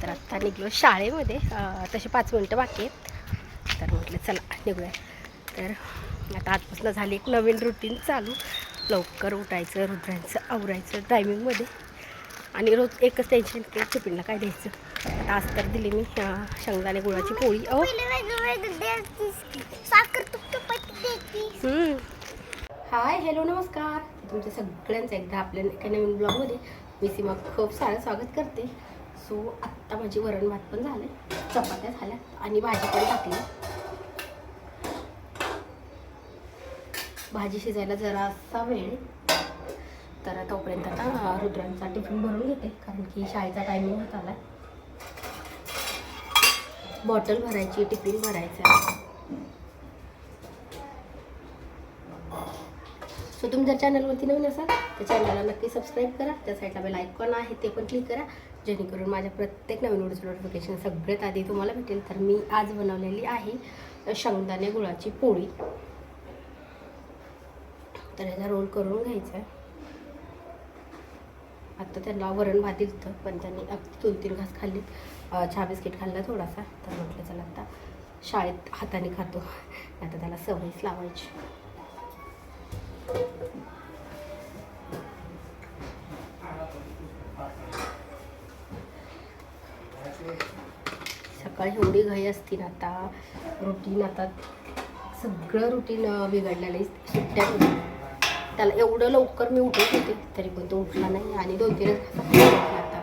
तर आत्ता निघलो शाळेमध्ये, तसे 5 मिनटं बाकी आहेत. तर म्हटलं चला निघूया. तर आता आजपासून झाली एक नवीन रुटीन चालू. लवकर उठायचं, रुद्रांचं आवरायचं टायमिंगमध्ये, आणि रोज एकच टेन्शन की टिफिनला काय द्यायचं. आता आज तर दिली मी शेंगदाणे गुळाची पोळी. हाय, हॅलो, नमस्कार. तुमचं सगळ्यांचं एकदा आपल्या एका नवीन ब्लॉगमध्ये मी सीमा खूप सारं स्वागत करते. सो आत्ता माझी वरण भात पण झाले, चपात्या झाल्या आणि भाजी पण टाकली. भाजी शिजायला जरासा वेळ, तर तोपर्यंत आता रुद्रांचा टिफिन भरून घेते, कारण की शाळेचा टायमिंग होत आला. बॉटल भरायची, टिफिन भरायचा. सो तुम्ही जर चॅनलवरती नवीन असाल तर चॅनलला नक्की सबस्क्राईब करा. त्या साईडला बेल आयकॉन आहे ते पण क्लिक करा, जेणेकरून माझ्या प्रत्येक नवीन व्हिडिओचं नोटिफिकेशन सगळ्यात आधी तुम्हाला भेटेल. तर मी आज बनवलेली आहे शेंगदाणे गुळाची पोळी. तर ह्याचा रोल करून घ्यायचा आहे. आत्ता त्यांना वरण भात दिलं, पण त्यांनी अगदी 2-3 घास खाल्ली, चहा बिस्किट खाल्ला थोडासा. तर म्हटलं चला आता शाळेत हाताने खातो, आता त्याला सवयच लावायची. सकाळी एवढी घाई असते ना, आता रुटीन, आता सगळं रुटीन बिघडलेलं आहे. सुट्ट्या त्याला एवढं लवकर मी उठत होते तरी पण तो उठला नाही, आणि 2-3 आता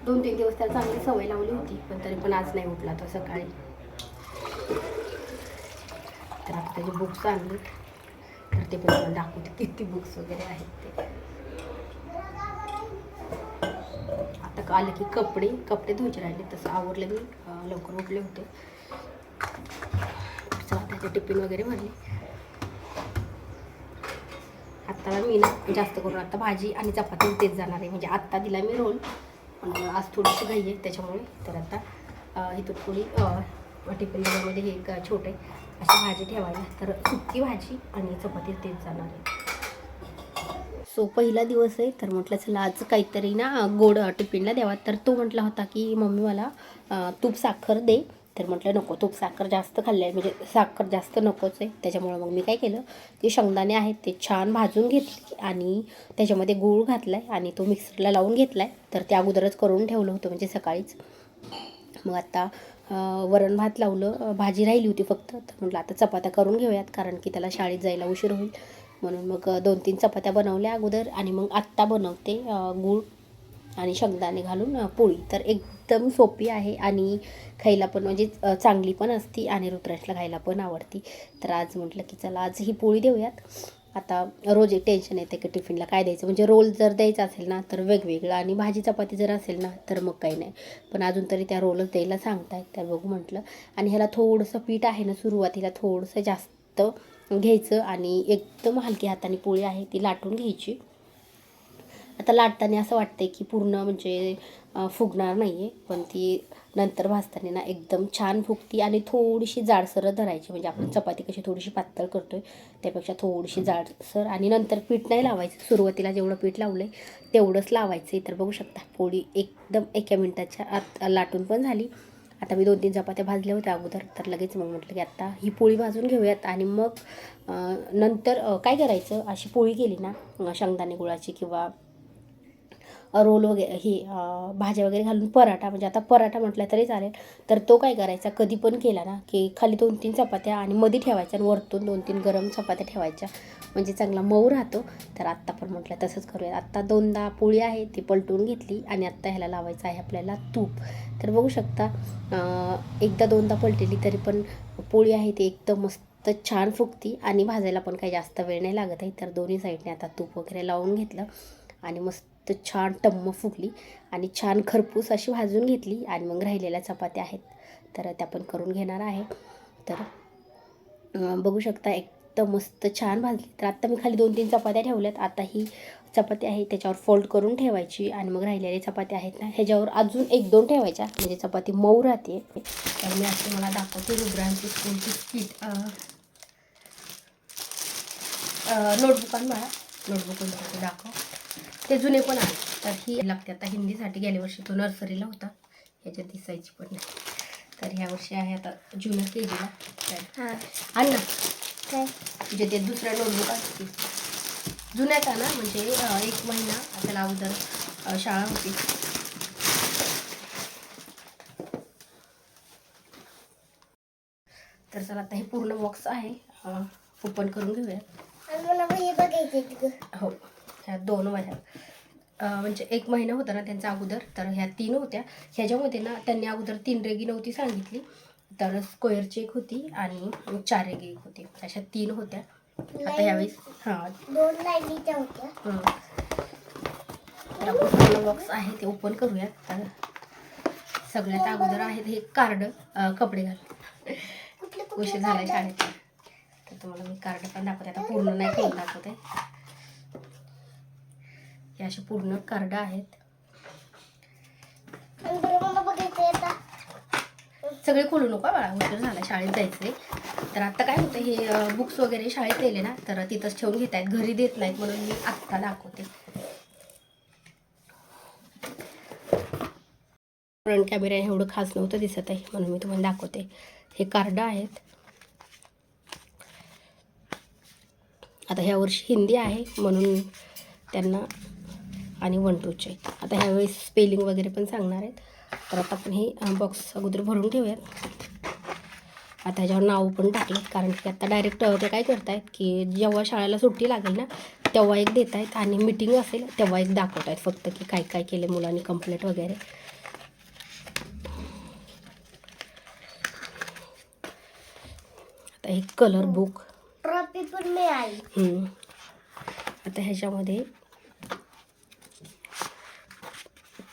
2-3 दिवस त्याला चांगली सवय लावली होती, पण तरी पण आज नाही उठला तो सकाळी. तर आता त्याचे बुक्स आणले, तर ते पण दाखवते किती बुक्स वगैरे आहेत ते. आता आलं की कपडे धुवायचे राहिले, तसं आवरलं मी, लवकर उठले होते. चला त्याचे टिफिन वगैरे भरले. आत्ता मी ना जास्त करून आता भाजी आणि चपाती तेच जाणार आहे. म्हणजे आत्ता दिला मी रोल, आज थोडीशी घाई आहे त्याच्यामुळे. तर आता इथं थोडी टिफिनमध्ये हे एक छोटे अशी भाजी ठेवायला, तर सुकी भाजी आणि चपाती तेच जाणार आहे. सो पहिला दिवस आहे, तर म्हटलं चला आज काहीतरी ना गोड टिफिनला द्यावा. तर तो म्हटला होता की मम्मी मला तूप साखर दे. तर म्हटलं नको, तूप साखर जास्त खाल्लं आहे, म्हणजे साखर जास्त नकोच आहे. त्याच्यामुळं मग मी काय केलं की शेंगदाणे आहेत ते छान भाजून घेतले आणि त्याच्यामध्ये गूळ घातला आहे आणि तो मिक्सरला लावून घेतला आहे. तर ते अगोदरच करून ठेवलं होतं, म्हणजे सकाळीच. मग आता वरण भात लावलं, भाजी राहिली होती फक्त. तर म्हटलं आता चपात्या करून घेऊयात, कारण की त्याला शाळेत जायला उशीर होईल. म्हणून मग 2-3 चपात्या बनवल्या अगोदर, आणि मग आत्ता बनवते गूळ आणि शेंगदाणे घालून पोळी. तर एकदम सोपी आहे आणि खायला पण म्हणजे चांगली पण असती, आणि रुद्रांशला खायला पण आवडती. तर आज म्हटलं की चला आज ही पोळी देऊयात. आता रोज एक टेन्शन येते की टिफिनला काय द्यायचं. म्हणजे रोल जर द्यायचा असेल ना तर वेगवेगळं, आणि भाजी चपाती जर असेल ना तर मग काही नाही. पण अजून तरी त्या रोलच द्यायला सांगतायत, तर बघू म्हटलं. आणि ह्याला थोडंसं पीठ आहे ना, सुरुवातीला थोडंसं जास्त घ्यायचं, आणि एकदम हलकी हाताने पोळी आहे ती लाटून घ्यायची. आता लाटताना असं वाटतंय की पूर्ण म्हणजे फुगणार नाही आहे, पण ती नंतर भाजताना ना एकदम छान फुगती. आणि थोडीशी जाडसर धरायची, म्हणजे आपण चपाती कशी थोडीशी पातळ करतोय त्यापेक्षा थोडीशी जाडसर. आणि नंतर पीठ नाही लावायचं, सुरुवातीला जेवढं पीठ लावलं आहे तेवढंच लावायचं आहे. तर बघू शकता पोळी एकदम 1 मिनिटाच्या आत लाटून पण झाली. आता मी 2-3 चपात्या भाजल्या होत्या अगोदर, तर लगेच मग म्हटलं की आत्ता ही पोळी भाजून घेऊयात. आणि मग नंतर काय करायचं, अशी पोळी केली ना शेंगदाणे गुळाची किंवा रोल वगैरे ही भाज्या वगैरे घालून पराठा, म्हणजे आता पराठा म्हटलं तरी चालेल. तर तो काय करायचा, कधी पण केला ना की खाली 2-3 चपात्या आणि मध्ये ठेवायच्या, आणि वरतून 2-3 गरम चपात्या ठेवायच्या, म्हणजे चांगला मऊ राहतो. तर आत्ता पण म्हटलं तसंच करूया. आत्ता 2दा पोळी आहे ती पलटून घेतली, आणि आत्ता ह्याला लावायचं आहे आपल्याला तूप. तर बघू शकता 1दा-2दा पलटली तरी पण पोळी आहे ती एकदम मस्त छान फुगती, आणि भाजायला पण काही जास्त वेळ नाही लागत आहे. तर दोन्ही साईडने आता तूप वगैरे लावून घेतलं, आणि मस्त छान टम्म फुगली, आणि छान खरपूस अशी भाजून घेतली. आणि मग राहिलेल्या चपात्या आहेत तर त्या पण करून घेणार आहे. तर बघू शकता एकदम मस्त छान भाजली. तर आत्ता मी खाली 2-3 चपात्या ठेवल्यात. आता ही चपाती आहे त्याच्यावर फोल्ड करून ठेवायची, आणि मग राहिलेल्या चपात्या आहेत ना ह्याच्यावर अजून 1-2 ठेवायच्या, म्हणजे चपाती मऊ राहते. तर मी असे मला दाखवते रुद्रांची स्कूलची स्पीड नोटबुक आण मला, नोटबुक दाखव. ते जुने पण आहे, तर ही लागते आता हिंदीसाठी. गेल्या वर्षी तो नर्सरीला होता, ह्याच्यात दिसायची पण नाही. तर ह्या वर्षी आहे आता ज्युनियर KGला. आण ना काय म्हणजे ते दुसरा नोटबुक असते जुन्याचा ना, म्हणजे 1 महिना त्याला अगोदर शाळा होती. तर चला आता हे पूर्ण बॉक्स आहे, ओपन करून घेऊया. मला बघायचं हो, ह्या 2 वह्या म्हणजे 1 महिना होता ना त्यांचा अगोदर, तर ह्या 3 होत्या. ह्याच्यामध्ये ना त्यांनी अगोदर 3 रेगी नव्हती सांगितली, तर स्क्वेअरची 1 होती आणि 4 रेगी 1 होती, अशा 3 होत्या. आता ह्यावेळेस 2 लाईनीच्या होत्या. तर आपण पूर्ण बॉक्स आहे ते ओपन करूया. तर सगळ्यात अगोदर आहेत हे कार्ड, कपडे घाल उशीर झाला शाळेत, तर तुम्हाला मी कार्ड पण दाखवते. आता पूर्ण नाही खोलून दाखवते. हे असे पूर्ण कार्ड आहेत. सगळे खोलू नको बाळा, उशीर झाला शाळेत जायचंय. तर आता काय होतं, हे बुक्स वगैरे शाळेत नेले ना तर तिथंच ठेवून घेत आहेत, घरी देत नाहीत, म्हणून मी आत्ता दाखवते. फ्रंट कॅमेरा एवढं खास नव्हतं दिसत आहे, म्हणून मी तुम्हाला दाखवते. हे कार्ड आहेत. आता ह्या वर्षी हिंदी आहे म्हणून त्यांना आणि 1 2 चे. आता ह्यावेळेस स्पेलिंग वगैरे पण सांगणार आहेत. तर आता आपण हे बॉक्स अगोदर भरून ठेवूयात. आता ह्याच्यावर नाव पण टाकलं, कारण की आता डायरेक्ट ते काय करतायत की जेव्हा शाळेला सुट्टी लागेल ना तेव्हा एक देत आहेत, आणि मीटिंग असेल तेव्हा एक दाखवत आहेत फक्त की काय काय केले मुलांनी कंप्लीट वगैरे. आता एक कलर बुक ट्रॉफी पण मिळाली. आता ह्याच्यामध्ये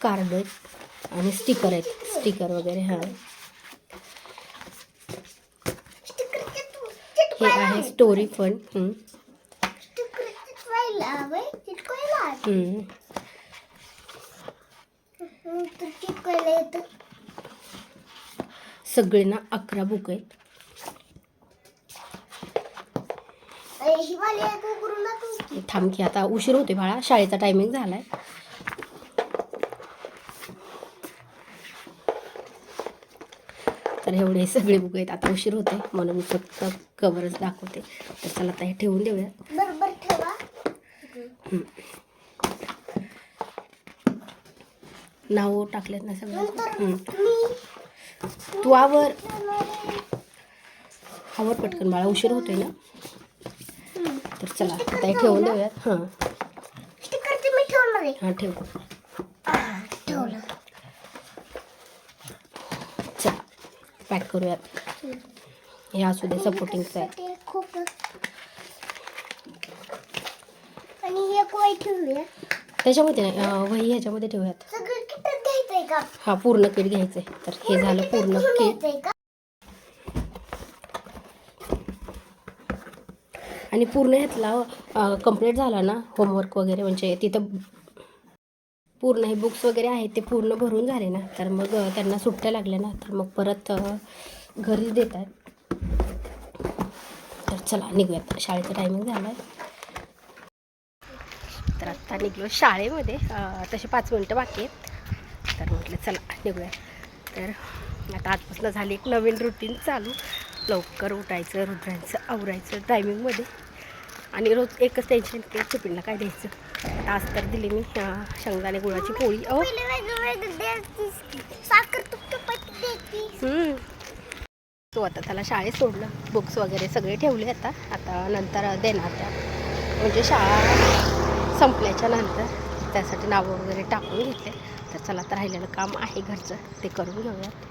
कार्ड आणि स्टिकर आहेत, स्टिकर वगैरे. हे आहे स्टोरी फन. सगळे ना 11 बुक आहेत. थांब की, आता उशीर होते बाळा, शाळेचा टायमिंग झालाय. तर एवढे सगळे बुक आहेत. आता उशीर होते म्हणून मी फक्त कवरच दाखवते. तर चला आता हे ठेवून देऊया. बरोबर ठेवा. नाव टाकलेत ना सगळं. तू आवर पटकन बाळा, उशीर होतोय ना. तर चला आता हे ठेवून देऊयात. ठेव. चला पॅक करूयात. हे असू दे, सपोर्टिंगचं आहे. त्याच्यामध्ये वही ह्याच्यामध्ये ठेवूयात. हा पूर्ण किट घ्यायचंय. तर हे झालं पूर्ण किट. आणि पूर्ण ह्यातला कंप्लीट झाला ना होमवर्क वगैरे, म्हणजे तिथं पूर्ण हे बुक्स वगैरे आहेत ते पूर्ण भरून झाले ना, तर मग त्यांना सुट्ट्या लागल्या ना, तर मग परत घरी देत आहेत. तर चला निघूयात, शाळेचा टायमिंग झाला आहे. तर आत्ता निघलो शाळेमध्ये. तसे 5 मिनटं बाकी आहेत. तर म्हटलं चला निघूया. तर आता आजपासून झाली एक नवीन रुटीन चालू. लवकर उठायचं, रुद्रांचं आवरायचं टायमिंगमध्ये, आणि रोज एकच टेन्शन की टिफिनला काय द्यायचं. आता आज तर दिली मी शेंगदाणे गुळाची पोळी. तो आता त्याला शाळेत सोडलं, बुक्स वगैरे सगळे ठेवले. आता नंतर देणार त्या, म्हणजे शाळा संपल्याच्या नंतर त्यासाठी नावं वगैरे टाकून घेतले. तर चला आता राहिलेलं काम आहे घरचं, ते करून घेऊयात.